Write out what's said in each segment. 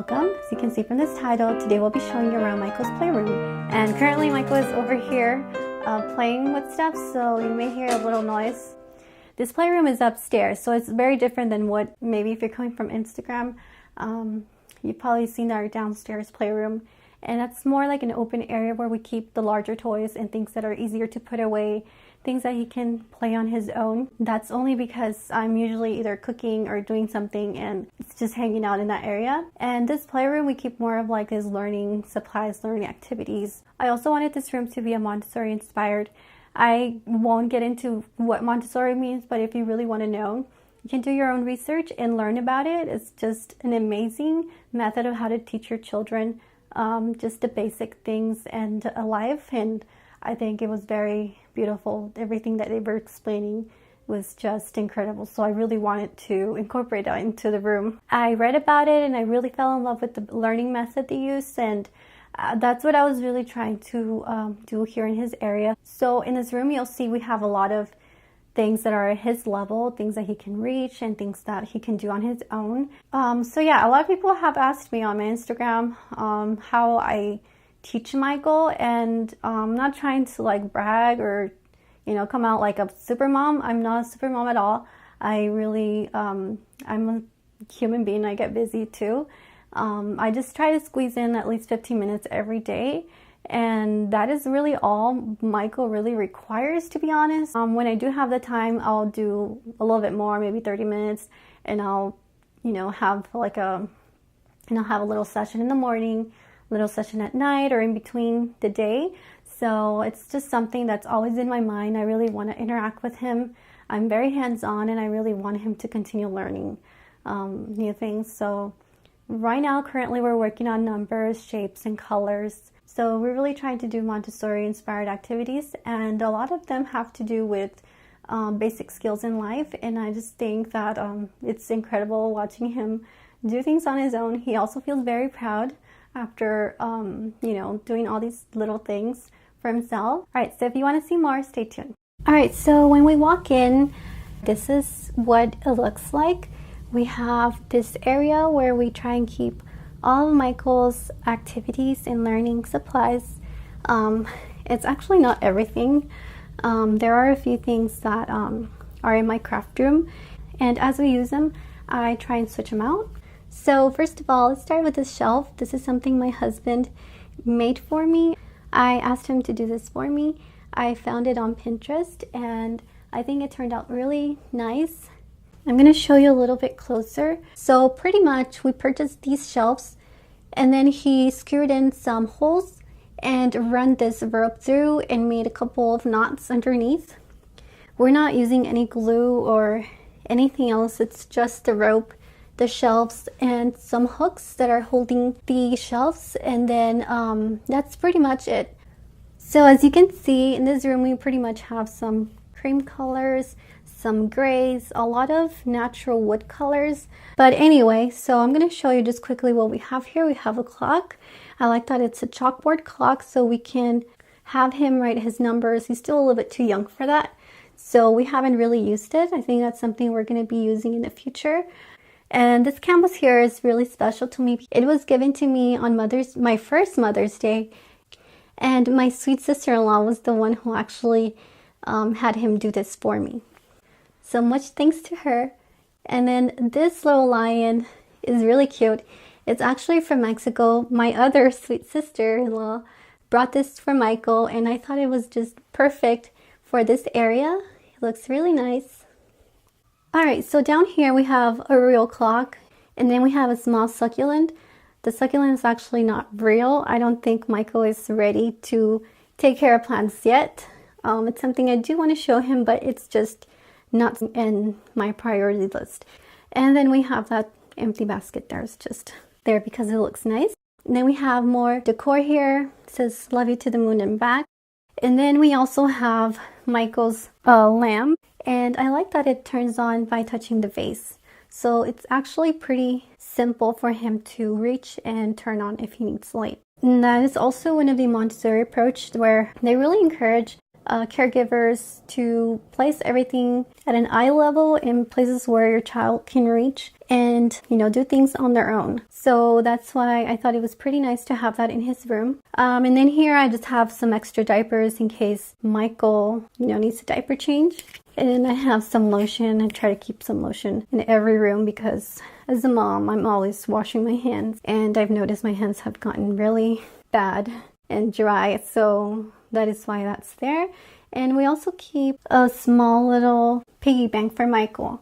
welcome. As you can see from this title, today we'll be showing you around Michael's playroom. And currently Michael is over here playing with stuff, so you may hear a little noise. This playroom is upstairs, so it's very different than what maybe if you're coming from Instagram, you've probably seen our downstairs playroom. And that's more like an open area where we keep the larger toys and things that are easier to put away, things that he can play on his own. That's only because I'm usually either cooking or doing something and it's just hanging out in that area. And this playroom, we keep more of like his learning supplies, learning activities. I also wanted this room to be a Montessori inspired. I won't get into what Montessori means, but if you really want to know, you can do your own research and learn about it. It's just an amazing method of how to teach your children just the basic things and a life. And I think it was very beautiful. Everything that they were explaining was just incredible. So I really wanted to incorporate that into the room. I read about it and I really fell in love with the learning method they use, and that's what I was really trying to do here in his area. So in this room, you'll see we have a lot of things that are at his level, things that he can reach and things that he can do on his own. So yeah, a lot of people have asked me on my Instagram how I teach Michael, and I'm not trying to like brag or come out like a super mom. I'm not a super mom at all. I really I'm a human being. I get busy too. I just try to squeeze in at least 15 minutes every day, and that is really all Michael really requires, to be honest. When I do have the time, I'll do a little bit more, maybe 30 minutes, and I'll have like have a little session in the morning, little session at night, or in between the day. So it's just something that's always in my mind. I really want to interact with him. I'm very hands-on and I really want him to continue learning new things. So right now, currently we're working on numbers, shapes, and colors. So we're really trying to do Montessori inspired activities, and a lot of them have to do with basic skills in life. And I just think that it's incredible watching him do things on his own. He also feels very proud after doing all these little things for himself. All right, so if you want to see more, stay tuned. All right, so when we walk in, this is what it looks like. We have this area where we try and keep all of Michael's activities and learning supplies. It's actually not everything. There are a few things that are in my craft room, and as we use them, I try and switch them out. So first of all, let's start with this shelf. This is something my husband made for me. I asked him to do this for me. I found it on Pinterest and I think it turned out really nice. I'm going to show you a little bit closer. So pretty much we purchased these shelves and then he screwed in some holes and run this rope through and made a couple of knots underneath. We're not using any glue or anything else. It's just the rope, the shelves, and some hooks that are holding the shelves, and then that's pretty much it. So as you can see in this room, we pretty much have some cream colors, some grays, a lot of natural wood colors. But anyway, so I'm going to show you just quickly what we have here. We have a clock. I like that it's a chalkboard clock, so we can have him write his numbers. He's still a little bit too young for that, so we haven't really used it. I think that's something we're going to be using in the future. And this canvas here is really special to me. It was given to me on my first Mother's Day, and my sweet sister-in-law was the one who actually had him do this for me. So much thanks to her. And then this little lion is really cute. It's actually from Mexico. My other sweet sister-in-law brought this for Michael, and I thought it was just perfect for this area. It looks really nice. All right, so down here we have a real clock, and then we have a small succulent. The succulent is actually not real. I don't think Michael is ready to take care of plants yet. It's something I do want to show him, but it's just not in my priority list. And then we have that empty basket there. It's just there because it looks nice. And then we have more decor here. It says "Love you to the moon and back." And then we also have Michael's lamp. And I like that it turns on by touching the vase. So it's actually pretty simple for him to reach and turn on if he needs light. And that is also one of the Montessori approach where they really encourage caregivers to place everything at an eye level in places where your child can reach and, you know, do things on their own. So that's why I thought it was pretty nice to have that in his room. And then here I just have some extra diapers in case Michael, you know, needs a diaper change. And I have some lotion. I try to keep some lotion in every room because as a mom, I'm always washing my hands. And I've noticed my hands have gotten really bad and dry. So that is why that's there. And we also keep a small little piggy bank for Michael.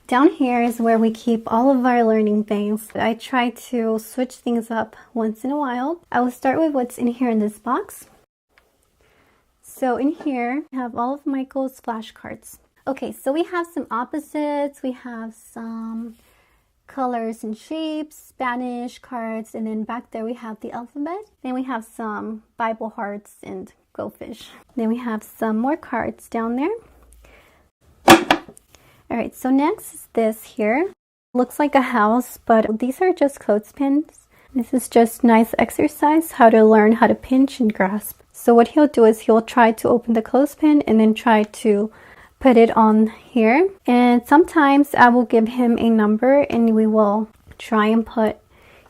Down here is where we keep all of our learning things. I try to switch things up once in a while. I will start with what's in here in this box. So in here, I have all of Michael's flashcards. Okay, so we have some opposites, we have some colors and shapes, Spanish cards, and then back there we have the alphabet. Then we have some Bible hearts and goldfish. Then we have some more cards down there. All right, so next is this here. Looks like a house, but these are just clothespins. This is just nice exercise, how to learn how to pinch and grasp. So what he'll do is he'll try to open the clothespin and then try to put it on here. And sometimes I will give him a number and we will try and put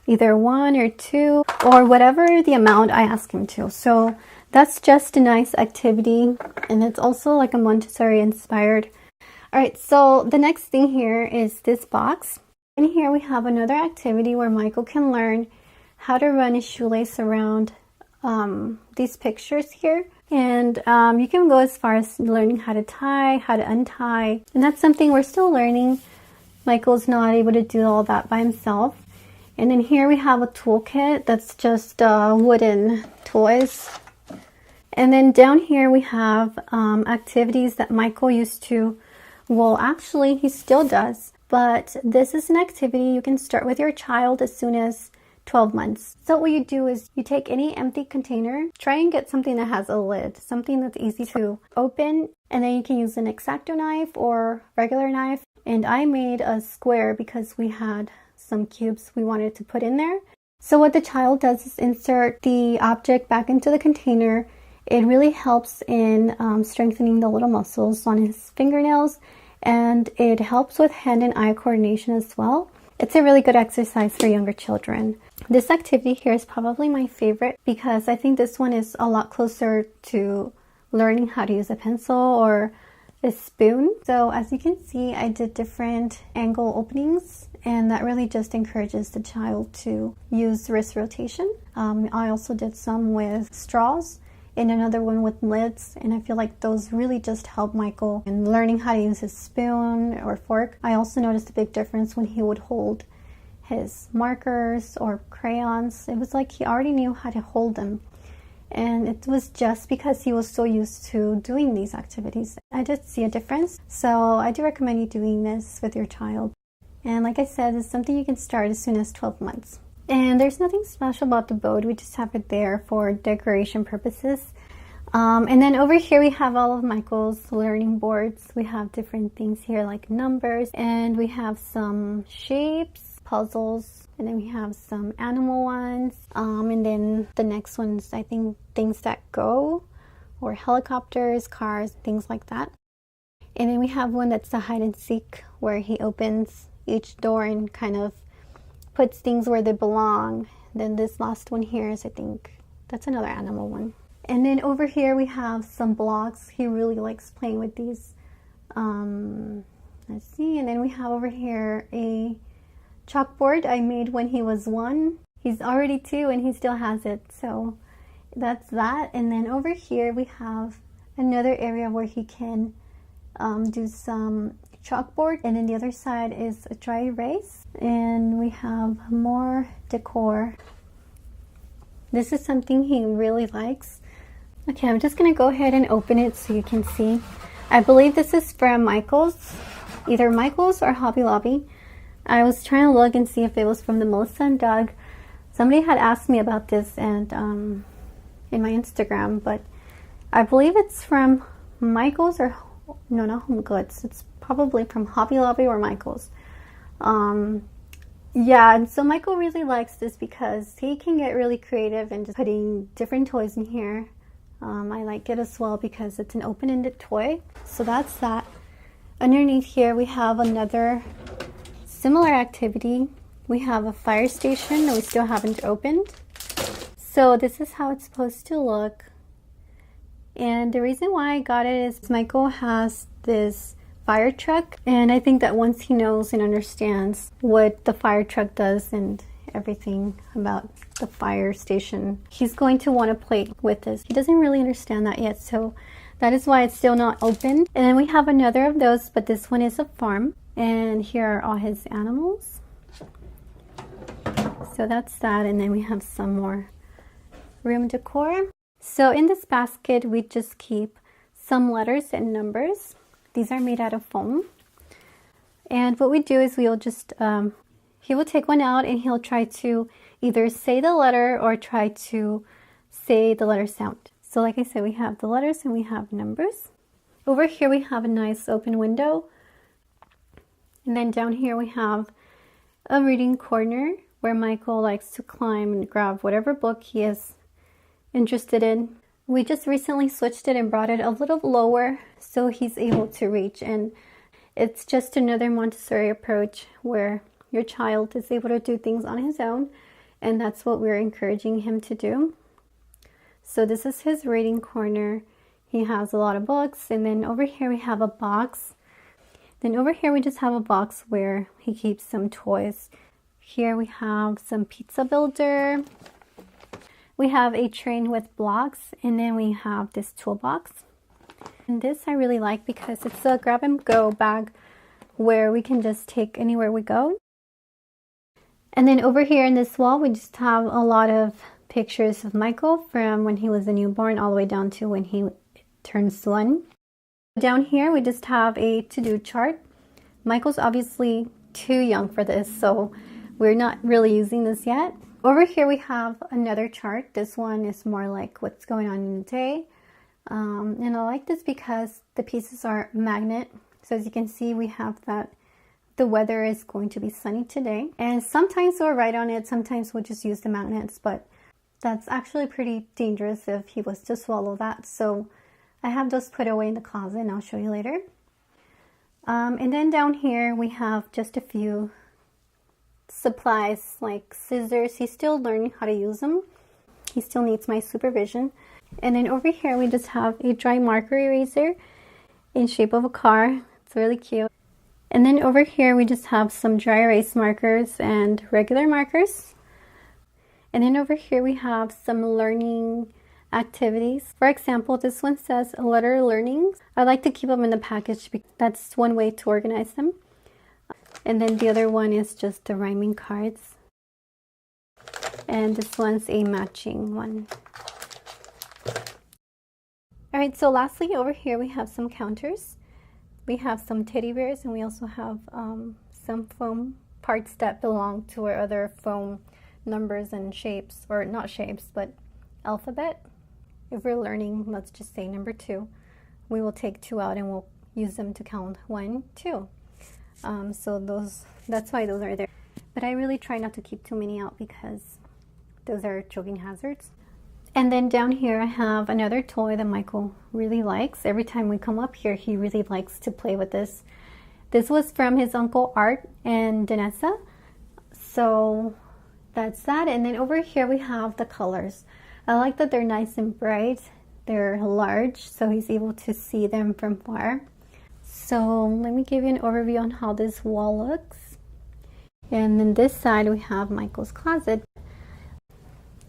either 1 or 2 or whatever the amount I ask him to. So that's just a nice activity, and it's also like a Montessori inspired. All right, so the next thing here is this box. In here we have another activity where Michael can learn how to run his shoelace around these pictures here. And you can go as far as learning how to tie, how to untie. And that's something we're still learning. Michael's not able to do all that by himself. And then here we have a toolkit that's just wooden toys. And then down here we have activities that Michael used to, well, actually he still does. But this is an activity you can start with your child as soon as 12 months. So what you do is you take any empty container, try and get something that has a lid, something that's easy to open, and then you can use an X-Acto knife or regular knife. And I made a square because we had some cubes we wanted to put in there. So what the child does is insert the object back into the container. It really helps in strengthening the little muscles on his fingernails, and it helps with hand and eye coordination as well. It's a really good exercise for younger children. This activity here is probably my favorite because I think this one is a lot closer to learning how to use a pencil or a spoon. So as you can see, I did different angle openings, and that really just encourages the child to use wrist rotation. I also did some with straws and another one with lids, and I feel like those really just help Michael in learning how to use his spoon or fork. I also noticed a big difference when he would hold his markers or crayons. It was like he already knew how to hold them, and it was just because he was so used to doing these activities. I did see a difference, so I do recommend you doing this with your child. And like I said, it's something you can start as soon as 12 months. And there's nothing special about the boat. We just have it there for decoration purposes. And then over here we have all of Michael's learning boards. We have different things here like numbers, and we have some shapes, puzzles, and then we have some animal ones. And then the next ones, I think things that go, or helicopters, cars, things like that. And then we have one that's a hide and seek where he opens each door and kind of puts things where they belong. Then this last one here is, I think, that's another animal one. And then over here we have some blocks. He really likes playing with these. Let's see. And then we have over here a chalkboard I made when he was 1. He's already 2 and he still has it. So that's that. And then over here we have another area where he can do some chalkboard, and then the other side is a dry erase, and we have more decor. This is something he really likes. Okay, I'm just gonna go ahead and open it so you can see. I believe this is from Michael's, either Michael's or Hobby Lobby. I was trying to look and see if it was from the Melissa and Doug. Somebody had asked me about this and in my Instagram, but I believe it's from Michael's or no, not Home Goods. It's probably from Hobby Lobby or Michael's. Yeah, and so Michael really likes this because he can get really creative and just putting different toys in here. I like it as well because it's an open-ended toy. So that's that. Underneath here we have another similar activity. We have a fire station that we still haven't opened. So this is how it's supposed to look. And the reason why I got it is Michael has this fire truck, and I think that once he knows and understands what the fire truck does and everything about the fire station, he's going to want to play with this. He doesn't really understand that yet, so that is why it's still not open. And then we have another of those, but this one is a farm, and here are all his animals. So that's that, and then we have some more room decor. So in this basket we just keep some letters and numbers. These are made out of foam. And what we do is we'll just, he will take one out and he'll try to either say the letter or try to say the letter sound. So like I said, we have the letters and we have numbers. Over here we have a nice open window. And then down here we have a reading corner where Michael likes to climb and grab whatever book he is interested in. We just recently switched it and brought it a little lower so he's able to reach, and it's just another Montessori approach where your child is able to do things on his own, and that's what we're encouraging him to do. So this is his reading corner. He has a lot of books, and then over here we have a box. Then over here we just have a box where he keeps some toys. Here we have some pizza builder. We have a train with blocks, and then we have this toolbox. And this I really like because it's a grab and go bag where we can just take anywhere we go. And then over here in this wall, we just have a lot of pictures of Michael from when he was a newborn all the way down to when he turns 1. Down here, we just have a to-do chart. Michael's obviously too young for this, so we're not really using this yet. Over here we have another chart. This one is more like what's going on in the day. And I like this because the pieces are magnet. So as you can see, we have that the weather is going to be sunny today. And sometimes we'll write on it, sometimes we'll just use the magnets, but that's actually pretty dangerous if he was to swallow that. So I have those put away in the closet and I'll show you later. And then down here we have just a few supplies like scissors. He's still learning how to use them. He still needs my supervision. And then over here we just have a dry marker eraser in shape of a car. It's really cute. And then over here we just have some dry erase markers and regular markers. And then over here we have some learning activities. For example, this one says letter learning. I like to keep them in the package because that's one way to organize them. And then the other one is just the rhyming cards. And this one's a matching one. Alright, so lastly over here we have some counters. We have some teddy bears, and we also have some foam parts that belong to our other foam numbers and shapes, or not shapes, but alphabet. If we're learning, let's just say number 2, we will take 2 out and we'll use them to count 1, 2. So that's why those are there. But I really try not to keep too many out because those are choking hazards. And then down here I have another toy that Michael really likes. Every time we come up here, he really likes to play with this. This was from his uncle Art and Danessa. So that's that. And then over here we have the colors. I like that they're nice and bright. They're large, so he's able to see them from far. So let me give you an overview on how this wall looks. And then this side we have Michael's closet.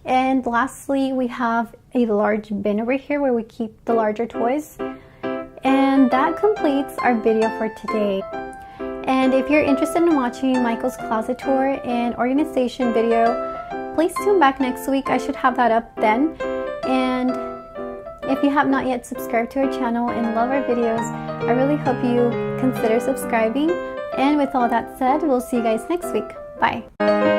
And lastly, we have a large bin over here where we keep the larger toys. And that completes our video for today. And if you're interested in watching Michael's closet tour and organization video, please tune back next week. I should have that up then. And if you have not yet subscribed to our channel and love our videos, I really hope you consider subscribing. And with all that said, we'll see you guys next week. Bye.